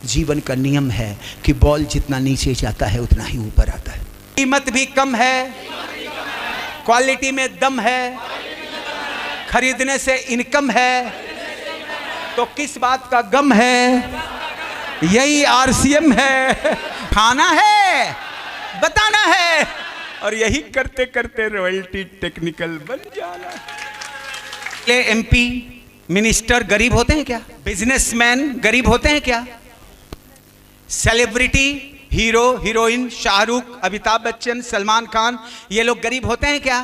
जीवन का नियम है कि बॉल जितना नीचे जाता है उतना ही ऊपर आता है। कीमत भी कम है, क्वालिटी में दम है, खरीदने से इनकम है, तो किस बात का गम है? यही आरसीएम है। खाना है, बताना है, और यही करते करते रॉयल्टी टेक्निकल बन जाना। एमपी मिनिस्टर गरीब होते हैं क्या? बिजनेसमैन गरीब होते हैं क्या? Celebrity, hero heroine, Shahrukh, Amitabh Bachchan, Salman Khan, ये लोग गरीब होते हैं क्या?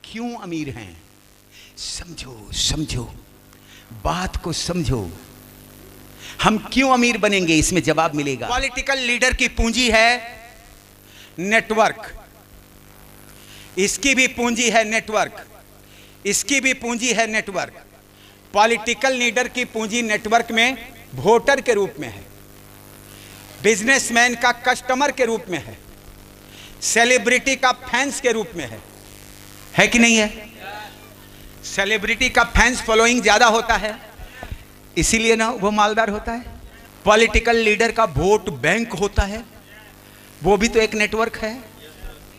क्यों अमीर हैं? समझो, समझो, बात को समझो। हम क्यों अमीर बनेंगे, इसमें जवाब मिलेगा। पॉलिटिकल लीडर की पूंजी है नेटवर्क, इसकी भी पूंजी है नेटवर्क, इसकी भी पूंजी है नेटवर्क। पॉलिटिकल लीडर की पूंजी नेटवर्क में वोटर के रूप में है, बिजनेसमैन का कस्टमर के रूप में है, सेलिब्रिटी का फैंस के रूप में है कि नहीं है? सेलिब्रिटी का फैंस फॉलोइंग ज्यादा होता है, इसीलिए ना वो मालदार होता है। पॉलिटिकल लीडर का वोट बैंक होता है, वो भी तो एक नेटवर्क है।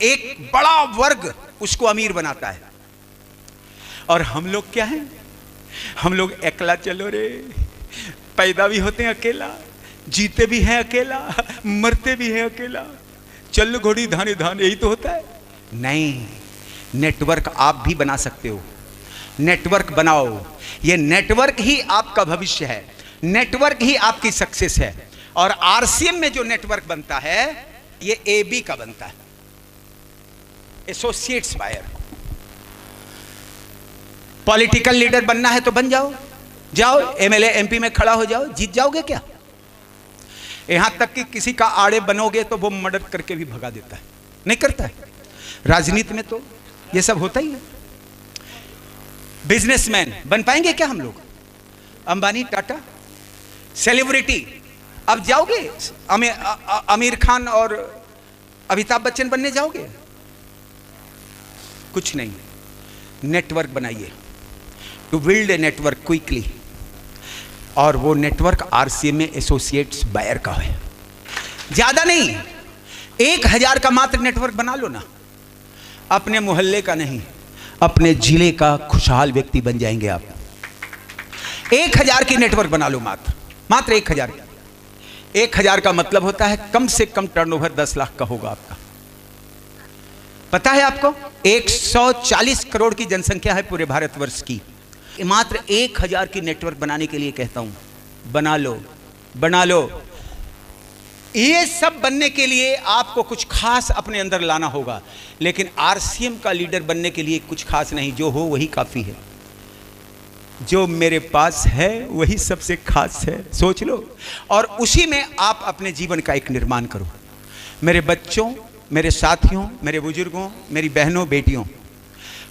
एक बड़ा वर्ग उसको अमीर बनाता है। और हम लोग क्या हैं? हम लोग अकेला चलो रे, पैदा भी होते हैं अकेला, जीते भी हैं अकेला, मरते भी हैं अकेला, चल घोड़ी धाने धान, यही तो होता है। नहीं, नेटवर्क आप भी बना सकते हो। नेटवर्क बनाओ, ये नेटवर्क ही आपका भविष्य है, नेटवर्क ही आपकी सक्सेस है। और आरसीएम में जो नेटवर्क बनता है ये एबी का बनता है, एसोसिएट्स बायर। पॉलिटिकल लीडर बनना है तो बन जाओ, जाओ एमएलए एमपी में खड़ा हो जाओ, जीत जाओगे क्या? यहां तक कि किसी का आड़े बनोगे तो वो मर्डर करके भी भगा देता है, नहीं करता है? राजनीति में तो ये सब होता ही है। बिजनेसमैन बन पाएंगे क्या हम लोग? अंबानी, टाटा। सेलिब्रिटी, अब जाओगे आमिर खान और अमिताभ बच्चन बनने जाओगे? कुछ नहीं। नेटवर्क बनाइए, to build a network quickly, और वो नेटवर्क आरसीएम में एसोसिएट्स बायर का है। ज्यादा नहीं, 1000 का मात्र नेटवर्क बना लो ना, अपने मोहल्ले का नहीं, अपने जिले का खुशहाल व्यक्ति बन जाएंगे आप। 1000 की नेटवर्क बना लो, मात्र 1000। 1000 का मतलब होता है कम से कम टर्नओवर 10 लाख का होगा आपका। पता है आपको? 140 करोड़ की जनसंख्या है पूरे भारतवर्ष की। मात्र 1000 की नेटवर्क बनाने के लिए कहता हूं, बना लो, बना लो। ये सब बनने के लिए आपको कुछ खास अपने अंदर लाना होगा, लेकिन आरसीएम का लीडर बनने के लिए कुछ खास नहीं, जो हो वही काफी है। जो मेरे पास है वही सबसे खास है, सोच लो, और उसी में आप अपने जीवन का एक निर्माण करो। मेरे बच्चों, मेरे साथियों, मेरे बुजुर्गों, मेरी बहनों, बेटियों,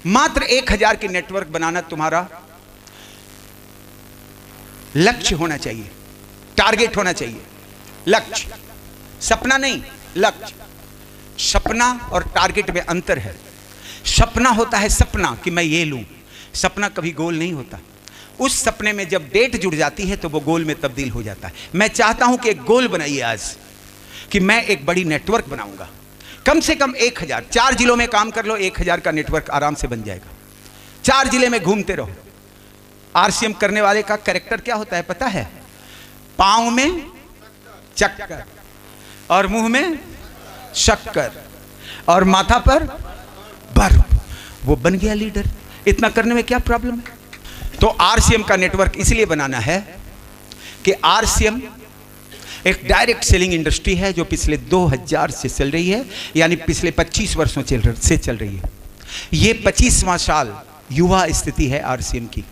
मात्र 1000 की नेटवर्क बनाना तुम्हारा लक्ष्य होना चाहिए, टारगेट होना चाहिए। लक्ष्य, सपना नहीं, लक्ष्य। सपना और टारगेट में अंतर है। सपना होता है सपना कि मैं ये लूं, सपना कभी गोल नहीं होता। उस सपने में जब डेट जुड़ जाती है तो वो गोल में तब्दील हो जाता है। मैं चाहता हूं कि एक गोल बनाइए आज कि मैं एक बड़ी नेटवर्क बनाऊंगा, कम से कम 1000। 4 जिलों में काम कर लो, 1000 का नेटवर्क आराम से बन जाएगा। 4 जिले में घूमते रहो। आरसीएम करने वाले का कैरेक्टर क्या होता है पता है? पांव में चक्कर और मुंह में शक्कर और माथा पर बर्फ, वो बन गया लीडर। इतना करने में क्या प्रॉब्लम है? तो आरसीएम का नेटवर्क इसलिए बनाना है कि आरसीएम एक डायरेक्ट सेलिंग इंडस्ट्री है जो पिछले 2000 से चल रही है, यानी पिछले 25 वर्षों से चल रही है। ये 25वां साल युवा स्थिति है आरसीएम की।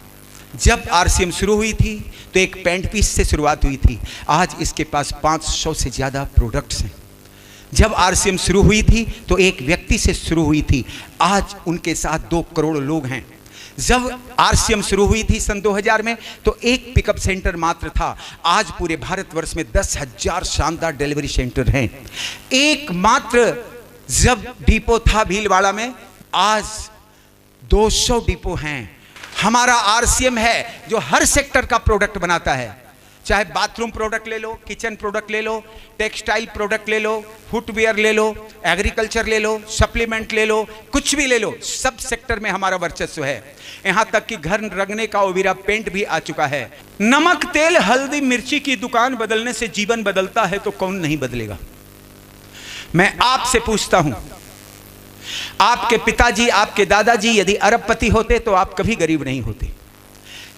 जब आरसीएम शुरू हुई थी तो एक पेंट पीस से शुरुआत हुई थी, आज इसके पास 500 से ज़्यादा प्रोडक्ट्स हैं। जब आरसीएम शुरू हुई थी तो एक व्यक्ति से शुरू हुई थी, आज उनके साथ 2 करोड़ लोग हैं। जब आरसीएम शुरू हुई थी सन 2000 में तो एक पिकअप सेंटर मात्र था, आज पूरे भारतवर्ष में 10,000 शानदार डिलीवरी सेंटर हैं। एक मात्र जब डिपो था भीलवाड़ा में, आज 200 डिपो हैं। हमारा आरसीएम है जो हर सेक्टर का प्रोडक्ट बनाता है, चाहे बाथरूम प्रोडक्ट ले लो, किचन प्रोडक्ट ले लो, टेक्सटाइल प्रोडक्ट ले लो, फुटवेयर ले लो, एग्रीकल्चर ले लो, सप्लीमेंट ले लो, कुछ भी ले लो, सब सेक्टर में हमारा वर्चस्व है। यहां तक कि घर रंगने का ओवीरा पेंट भी आ चुका है। नमक, तेल, हल्दी, मिर्ची की दुकान बदलने से जीवन बदलता है तो कौन नहीं बदलेगा। मैं आपसे पूछता हूं, आपके पिताजी, आपके दादाजी यदि अरबपति होते तो आप कभी गरीब नहीं होते।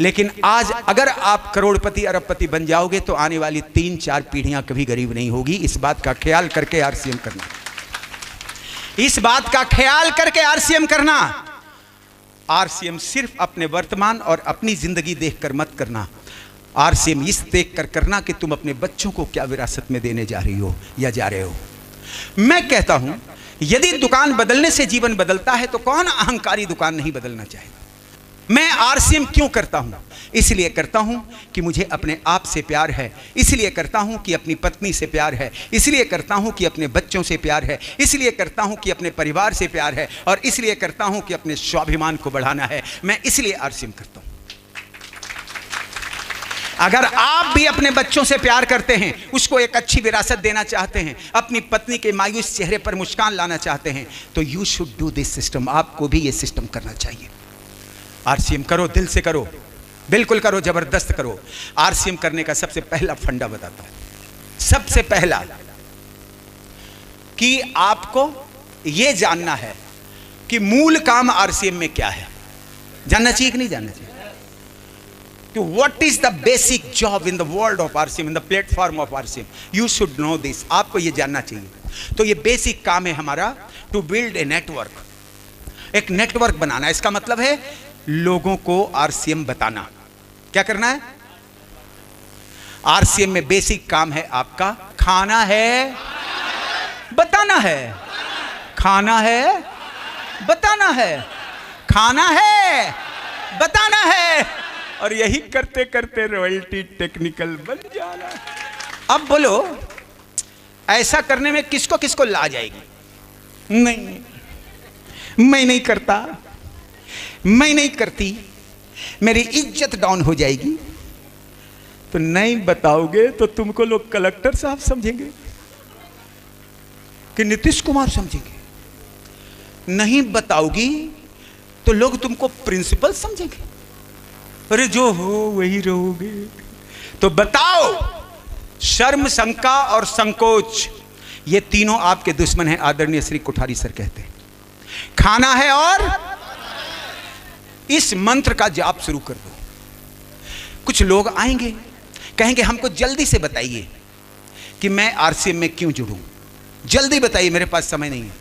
लेकिन आज अगर आप करोड़पति, अरबपति बन जाओगे तो आने वाली 3-4 पीढ़ियां कभी गरीब नहीं होगी। इस बात का ख्याल करके आरसीएम करना, इस बात का ख्याल करके आरसीएम करना। आरसीएम सिर्फ अपने वर्तमान और अपनी जिंदगी देखकर मत करना। आरसीएम इस देखकर करना कि तुम अपने बच्चों को क्या विरासत में देने जा रही हो या जा रहे हो। मैं कहता हूं, यदि दुकान बदलने से जीवन बदलता है तो कौन अहंकारी दुकान नहीं बदलना चाहेगा। मैं आरसीएम क्यों करता हूं? इसलिए करता हूं कि मुझे अपने आप से प्यार है, इसलिए करता हूं कि अपनी पत्नी से प्यार है, इसलिए करता हूं कि अपने बच्चों से प्यार है, इसलिए करता हूं कि अपने परिवार से प्यार है, और इसलिए करता हूं कि अपने स्वाभिमान को बढ़ाना है। मैं इसलिए आरसीएम करता हूं। अगर आप भी अपने बच्चों से प्यार करते हैं, उसको एक अच्छी विरासत देना चाहते हैं, अपनी पत्नी के मायूस चेहरे पर मुस्कान लाना चाहते हैं, तो you should do this system. आपको भी ये सिस्टम करना चाहिए। आरसीएम करो, दिल से करो, बिल्कुल करो, जबरदस्त करो। आरसीएम करने का सबसे पहला फंडा बताता हूं। सबसे पहला कि आपको यह जानना है कि मूल काम आरसीएम में क्या है। जानना चाहिए कि नहीं जानना चाहिए? कि what is the basic job in the world of RCM, in the platform of RCM. You should know this. आपको यह जानना चाहिए। तो यह बेसिक काम है हमारा, टू बिल्ड ए नेटवर्क। एक नेटवर्क बनाना। इसका मतलब है लोगों को आरसीएम बताना। क्या करना है? आरसीएम में बेसिक काम है आपका खाना है, बताना है, खाना है, बताना है, खाना है, बताना है, और यही करते करते रॉयल्टी टेक्निकल बन जाना। अब बोलो, ऐसा करने में किसको किसको ला जाएगी? नहीं, मैं नहीं करता, मैं नहीं करती, मेरी इज्जत डाउन हो जाएगी। तो नहीं बताओगे तो तुमको लोग कलेक्टर साहब समझेंगे कि नीतीश कुमार समझेंगे। नहीं बताओगी तो लोग तुमको प्रिंसिपल समझेंगे। अरे जो हो वही रहोगे। तो बताओ, शर्म, शंका और संकोच, ये तीनों आपके दुश्मन हैं। आदरणीय श्री कोठारी सर कहते हैं खाना है, और इस मंत्र का जाप शुरू कर दो। कुछ लोग आएंगे, कहेंगे हमको जल्दी से बताइए कि मैं आरसीएम में क्यों जुड़ूं, जल्दी बताइए, मेरे पास समय नहीं है।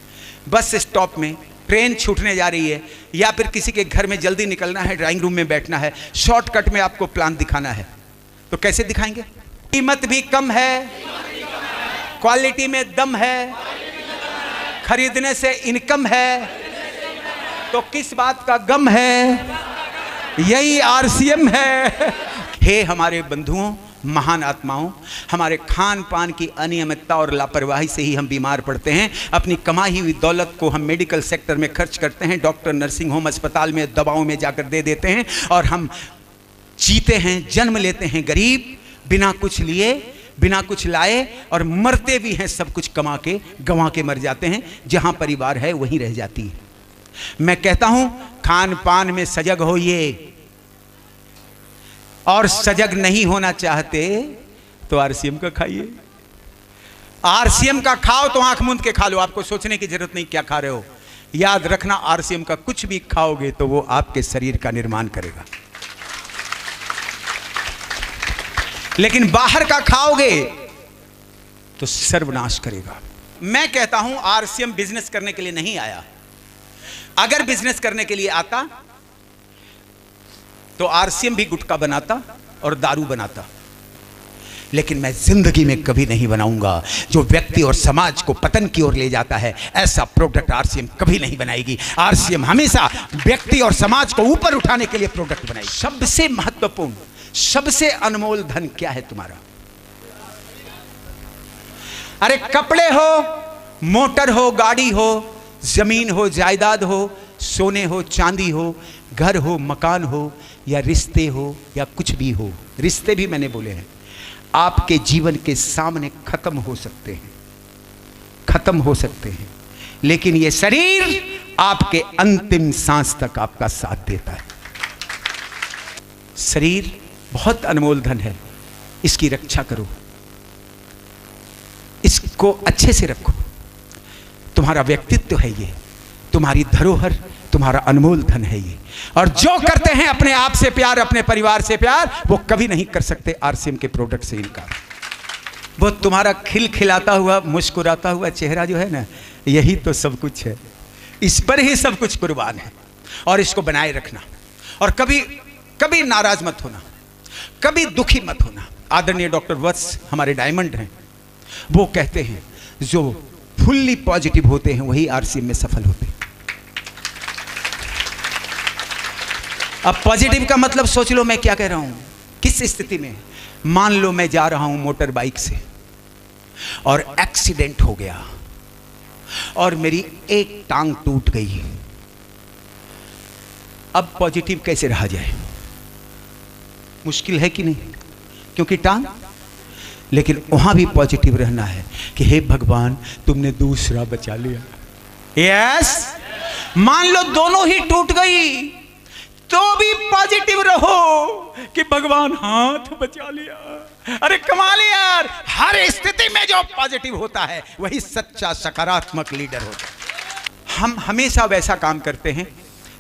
बस स्टॉप में ट्रेन छूटने जा रही है, या फिर किसी के घर में जल्दी निकलना है, ड्राइंग रूम में बैठना है, शॉर्टकट में आपको प्लान दिखाना है। तो कैसे दिखाएंगे? कीमत भी कम है, क्वालिटी में दम है, खरीदने से इनकम है, तो किस बात का गम है? यही आरसीएम है। हे हमारे बंधुओं, महान आत्माओं, हमारे खान पान की अनियमितता और लापरवाही से ही हम बीमार पड़ते हैं। अपनी कमाई हुई दौलत को हम मेडिकल सेक्टर में खर्च करते हैं, डॉक्टर, नर्सिंग होम, अस्पताल में, दवाओं में जाकर दे देते हैं, और हम जीते हैं, जन्म लेते हैं गरीब, बिना कुछ लिए, बिना कुछ लाए, और मरते भी हैं सब कुछ कमा के, गंवा के मर जाते हैं। जहां परिवार है वहीं रह जाती है। मैं कहता हूं, खान पान में सजग होइए, और सजग नहीं होना चाहते तो आरसीएम का खाइए। आरसीएम का खाओ तो आंख मूंद के खा लो, आपको सोचने की जरूरत नहीं क्या खा रहे हो। याद रखना, आरसीएम का कुछ भी खाओगे तो वो आपके शरीर का निर्माण करेगा, लेकिन बाहर का खाओगे तो सर्वनाश करेगा। मैं कहता हूं, आरसीएम बिजनेस करने के लिए नहीं आया। अगर बिजनेस करने के लिए आता तो आरसीएम भी गुटखा बनाता और दारू बनाता, लेकिन मैं जिंदगी में कभी नहीं बनाऊंगा जो व्यक्ति और समाज को पतन की ओर ले जाता है। ऐसा प्रोडक्ट आरसीएम कभी नहीं बनाएगी। आरसीएम हमेशा व्यक्ति और समाज को ऊपर उठाने के लिए प्रोडक्ट बनाएगी। सबसे महत्वपूर्ण, सबसे अनमोल धन क्या है तुम्हारा? अरे कपड़े हो, मोटर हो, गाड़ी हो, जमीन हो, जायदाद हो, सोने हो, चांदी हो, घर हो, मकान हो, या रिश्ते हो, या कुछ भी हो। रिश्ते भी मैंने बोले हैं। आपके जीवन के सामने खत्म हो सकते हैं, खत्म हो सकते हैं, लेकिन यह शरीर आपके अंतिम सांस तक आपका साथ देता है। शरीर बहुत अनमोल धन है, इसकी रक्षा करो, इसको अच्छे से रखो। तुम्हारा व्यक्तित्व है ये, तुम्हारी धरोहर, तुम्हारा अनमोल धन है ये। और जो करते हैं अपने आप से प्यार, अपने परिवार से प्यार, वो कभी नहीं कर सकते आरसीएम के प्रोडक्ट से इनकार। वो तुम्हारा खिलखिलाता हुआ, मुस्कुराता हुआ चेहरा जो है ना, यही तो सब कुछ है, इस पर ही सब कुछ कुर्बान है। और इसको बनाए रखना, और कभी कभी नाराज मत होना, कभी दुखी मत होना। आदरणीय डॉक्टर वत्स हमारे डायमंड हैं, वो कहते हैं जो फुल्ली पॉजिटिव होते हैं वही आरसीएम में सफल होते हैं। अब पॉजिटिव का मतलब सोच लो मैं क्या कह रहा हूं, किस स्थिति में। मान लो मैं जा रहा हूं मोटर बाइक से और एक्सीडेंट हो गया और मेरी एक टांग टूट गई। अब पॉजिटिव कैसे रहा जाए, मुश्किल है कि नहीं, क्योंकि टांग। लेकिन वहां भी पॉजिटिव रहना है कि हे भगवान तुमने दूसरा बचा लिया। यस, मान लो दोनों ही टूट गई तो भी पॉजिटिव रहो कि भगवान हाथ बचा लिया। अरे कमाल यार, हर स्थिति में जो पॉजिटिव होता है वही सच्चा सकारात्मक लीडर होता है। हम हमेशा वैसा काम करते हैं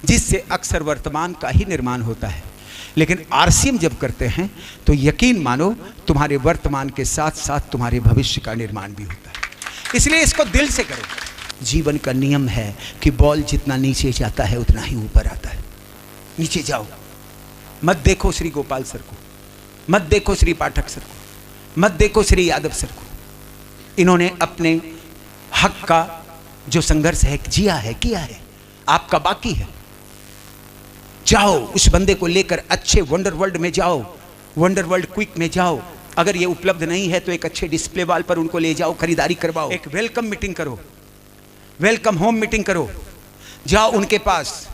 जिससे अक्सर वर्तमान का ही निर्माण होता है, लेकिन आरसीएम जब करते हैं तो यकीन मानो तुम्हारे वर्तमान के साथ साथ तुम्हारे भविष्य का निर्माण भी होता है। इसलिए इसको दिल से करो। जीवन का नियम है कि बॉल जितना नीचे जाता है उतना ही ऊपर आता है। नीचे जाओ, मत देखो श्री गोपाल सर को, मत देखो श्री पाठक सर को, मत देखो श्री यादव सर को। इन्होंने अपने हक का जो संघर्ष है जिया है, किया है, आपका बाकी है। जाओ उस बंदे को लेकर अच्छे वंडर वर्ल्ड में जाओ, वंडर वर्ल्ड क्विक में जाओ। अगर ये उपलब्ध नहीं है तो एक अच्छे डिस्प्ले वाल पर उनको ले जाओ, खरीदारी करवाओ, एक वेलकम मीटिंग करो, वेलकम होम मीटिंग करो। जाओ उनके पास,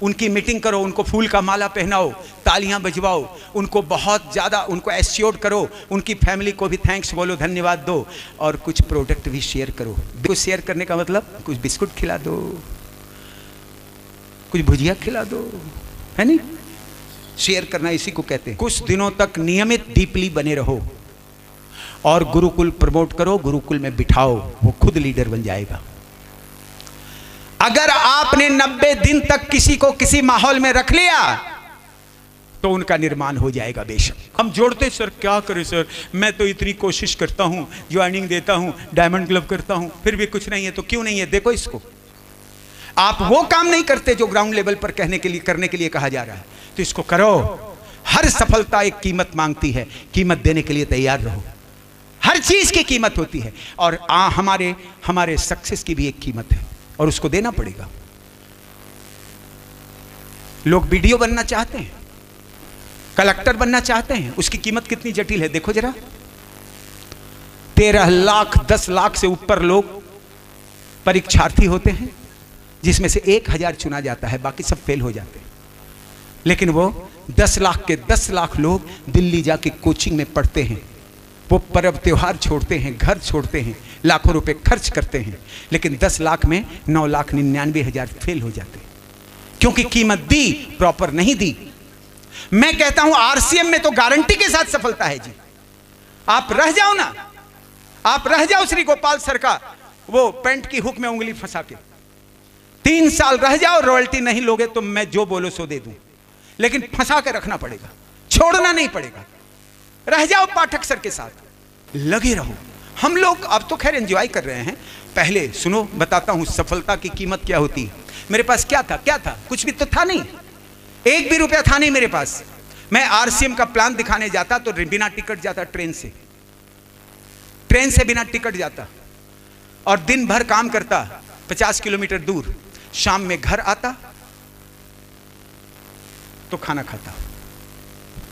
उनकी मीटिंग करो, उनको फूल का माला पहनाओ, तालियां बजवाओ, उनको बहुत ज़्यादा उनको एश्योर्ड करो, उनकी फैमिली को भी थैंक्स बोलो, धन्यवाद दो, और कुछ प्रोडक्ट भी शेयर करो। कुछ शेयर करने का मतलब कुछ बिस्कुट खिला दो, कुछ भुजिया खिला दो, है नहीं? शेयर करना इसी को कहते हैं। कुछ दिनों तक नियमित डीपली बने रहो और गुरुकुल प्रमोट करो, गुरुकुल में बिठाओ, वो खुद लीडर बन जाएगा। अगर आपने 90 दिन तक किसी को किसी माहौल में रख लिया तो उनका निर्माण हो जाएगा बेशक। हम जोड़ते सर क्या करें सर, मैं तो इतनी कोशिश करता हूं, ज्वाइनिंग देता हूं, डायमंड क्लब करता हूं, फिर भी कुछ नहीं है। तो क्यों नहीं है, देखो इसको। आप वो काम नहीं करते जो ग्राउंड लेवल पर करने के लिए कहा जा रहा है, तो इसको करो। हर सफलता एक कीमत मांगती है, कीमत देने के लिए तैयार रहो। हर चीज की कीमत होती है और हमारे सक्सेस की भी एक कीमत है और उसको देना पड़ेगा। लोग वीडियो बनना चाहते हैं, कलेक्टर बनना चाहते हैं, उसकी कीमत कितनी जटिल है देखो जरा। 13 लाख 10 लाख से ऊपर लोग परीक्षार्थी होते हैं, जिसमें से 1000 चुना जाता है, बाकी सब फेल हो जाते हैं। लेकिन वो 10 लाख के 10 लाख लोग दिल्ली जाके कोचिंग में पढ़ते हैं, वो पर्व त्योहार छोड़ते हैं, घर छोड़ते हैं, लाखों रुपए खर्च करते हैं, लेकिन 10 लाख में 9,99,000 फेल हो जाते हैं, क्योंकि कीमत दी प्रॉपर नहीं दी। मैं कहता हूं आरसीएम में तो गारंटी के साथ सफलता है जी। आप रह जाओ ना, आप रह जाओ श्री गोपाल सर का वो पैंट की हुक में उंगली फंसा के, 3 साल रह जाओ, रॉयल्टी नहीं लोगे तो मैं जो बोलो सो दे दूं, लेकिन फंसा के रखना पड़ेगा, छोड़ना नहीं पड़ेगा। रह जाओ पाठक सर के साथ, लगे रहो। हम लोग अब तो खैर एंजॉय कर रहे हैं, पहले सुनो बताता हूं सफलता की कीमत क्या होती है। मेरे पास क्या था, कुछ भी तो था नहीं, 1 भी रुपया था नहीं मेरे पास। मैं आरसीएम का प्लान दिखाने जाता तो बिना टिकट जाता, ट्रेन से बिना टिकट जाता और दिन भर काम करता 50 किलोमीटर दूर। शाम में घर आता तो खाना खाता।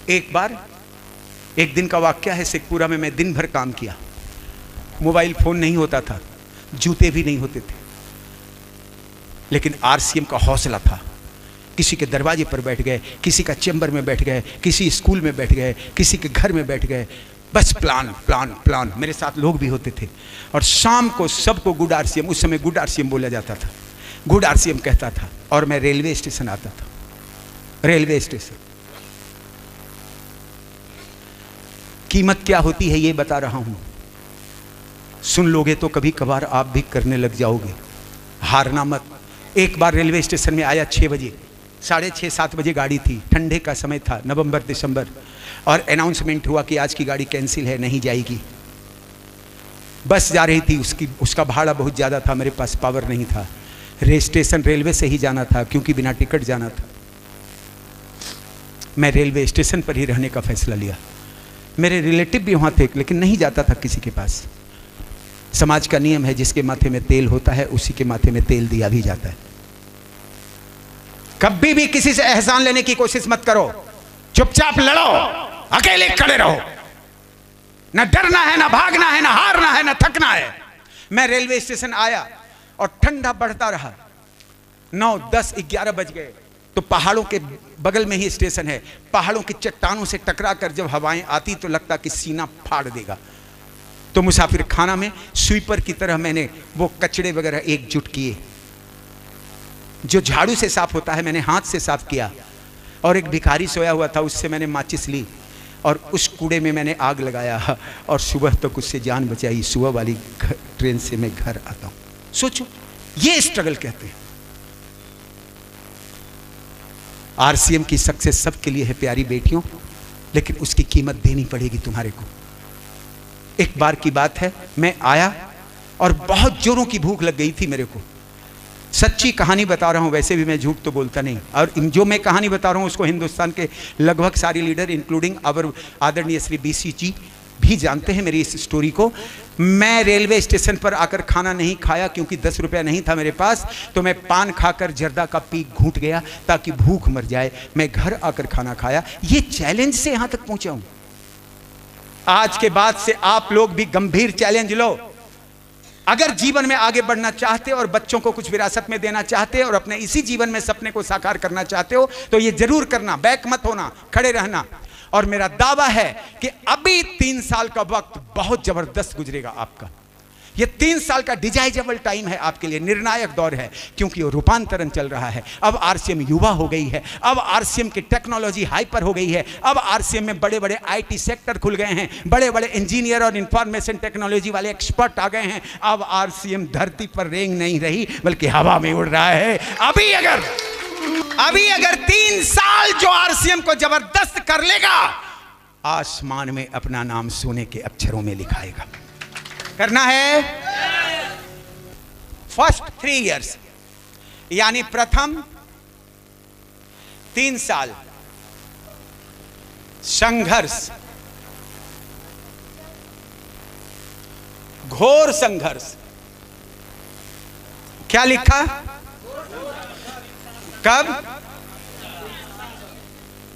एक दिन का वाकया है, शेखपुरा में मैं दिन भर काम किया, मोबाइल फोन नहीं होता था, जूते भी नहीं होते थे, लेकिन आरसीएम का हौसला था। किसी के दरवाजे पर बैठ गए, किसी का चैम्बर में बैठ गए, किसी स्कूल में बैठ गए, किसी के घर में बैठ गए, बस प्लान प्लान प्लान। मेरे साथ लोग भी होते थे और शाम को सबको गुड आरसीएम, उस समय गुड आरसीएम बोला जाता था, गुड आरसीएम कहता था। और मैं रेलवे स्टेशन आता था, रेलवे स्टेशन। कीमत क्या होती है ये बता रहा हूं, सुन लोगे तो कभी कभार आप भी करने लग जाओगे, हारना मत। एक बार रेलवे स्टेशन में आया 6 बजे, 6:30-7 बजे गाड़ी थी, ठंडे का समय था, नवंबर दिसंबर, और अनाउंसमेंट हुआ कि आज की गाड़ी कैंसिल है, नहीं जाएगी। बस जा रही थी, उसका भाड़ा बहुत ज़्यादा था, मेरे पास पावर नहीं था, स्टेशन रेलवे से ही जाना था क्योंकि बिना टिकट जाना था। मैं रेलवे स्टेशन पर ही रहने का फैसला लिया। मेरे रिलेटिव भी वहाँ थे लेकिन नहीं जाता था किसी के पास। समाज का नियम है, जिसके माथे में तेल होता है उसी के माथे में तेल दिया भी जाता है। कभी भी किसी से एहसान लेने की कोशिश मत करो, चुपचाप लड़ो, अकेले खड़े रहो। न डरना है, न भागना है, न हारना है, न थकना है। मैं रेलवे स्टेशन आया और ठंडा बढ़ता रहा। 9, 10, 11 बज गए तो पहाड़ों के बगल में ही स्टेशन है। पहाड़ों की चट्टानों से टकरा कर जब हवाएं आती तो लगता कि सीना फाड़ देगा। तो मुसाफिर खाना में स्वीपर की तरह मैंने वो कचड़े वगैरह एकजुट किए, जो झाड़ू से साफ होता है मैंने हाथ से साफ किया। और एक भिखारी सोया हुआ था, उससे मैंने माचिस ली और उस कूड़े में मैंने आग लगाया और सुबह तक उससे जान बचाई। सुबह वाली ट्रेन से मैं घर आता हूं। सोचो, ये स्ट्रगल कहते हैं। आरसीएम की सक्सेस सबके लिए है प्यारी बेटियों, लेकिन उसकी कीमत देनी पड़ेगी तुम्हारे को। एक बार की बात है, मैं आया और बहुत जोरों की भूख लग गई थी मेरे को। सच्ची कहानी बता रहा हूं, वैसे भी मैं झूठ तो बोलता नहीं। और जो मैं कहानी बता रहा हूं उसको हिंदुस्तान के लगभग सारे लीडर इंक्लूडिंग आवर आदरणीय श्री बीसी जी भी जानते हैं मेरी इस स्टोरी को। मैं रेलवे स्टेशन पर आकर खाना नहीं खाया क्योंकि 10 रुपया नहीं था मेरे पास, तो मैं पान खाकर जर्दा का पीक घूंट गया ताकि भूख मर जाए। मैं घर आकर खाना खाया। ये चैलेंज से यहां तक पहुंचा हूं। आज के बाद से आप लोग भी गंभीर चैलेंज लो। अगर जीवन में आगे बढ़ना चाहते हो और बच्चों को कुछ विरासत में देना चाहते हो और अपने इसी जीवन में सपने को साकार करना चाहते हो तो ये जरूर करना, बैक मत होना, खड़े रहना। और मेरा दावा है कि अभी 3 साल का वक्त बहुत जबरदस्त गुजरेगा आपका। ये 3 साल का डिजाइजेबल टाइम है आपके लिए, निर्णायक दौर है, क्योंकि वो रूपांतरण चल रहा है। अब आरसीएम युवा हो गई है, अब आरसीएम की टेक्नोलॉजी हाइपर हो गई है, अब आरसीएम में बड़े बड़े आईटी सेक्टर खुल गए हैं, बड़े बड़े इंजीनियर और इंफॉर्मेशन टेक्नोलॉजी वाले एक्सपर्ट आ गए हैं। अब आरसीएम धरती पर रेंग नहीं रही बल्कि हवा में उड़ रहा है। अभी अगर 3 साल जो आरसीएम को जबरदस्त कर लेगा, आसमान में अपना नाम सोने के अक्षरों में लिखाएगा। करना है फर्स्ट 3 इयर्स, यानी प्रथम 3 साल संघर्ष, घोर संघर्ष। क्या लिखा? कब?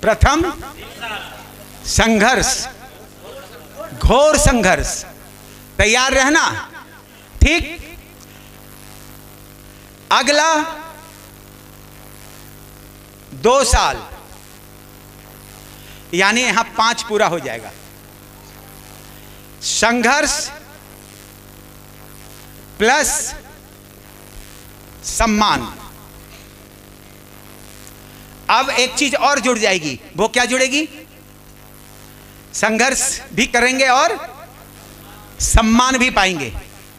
प्रथम संघर्ष, घोर संघर्ष। तैयार रहना, ठीक? अगला 2 साल, यानी यहां 5 पूरा हो जाएगा। संघर्ष प्लस सम्मान। अब एक चीज और जुड़ जाएगी। वो क्या जुड़ेगी? संघर्ष भी करेंगे और सम्मान भी पाएंगे।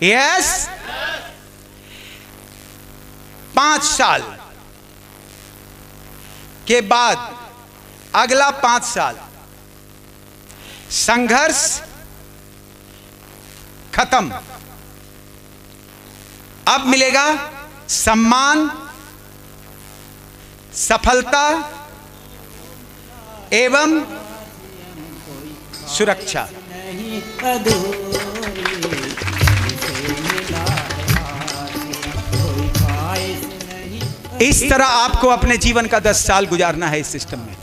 यस। 5 साल के बाद अगला 5 साल संघर्ष खत्म। अब मिलेगा सम्मान, सफलता एवं सुरक्षा। इस तरह आपको अपने जीवन का 10 साल गुजारना है इस सिस्टम में।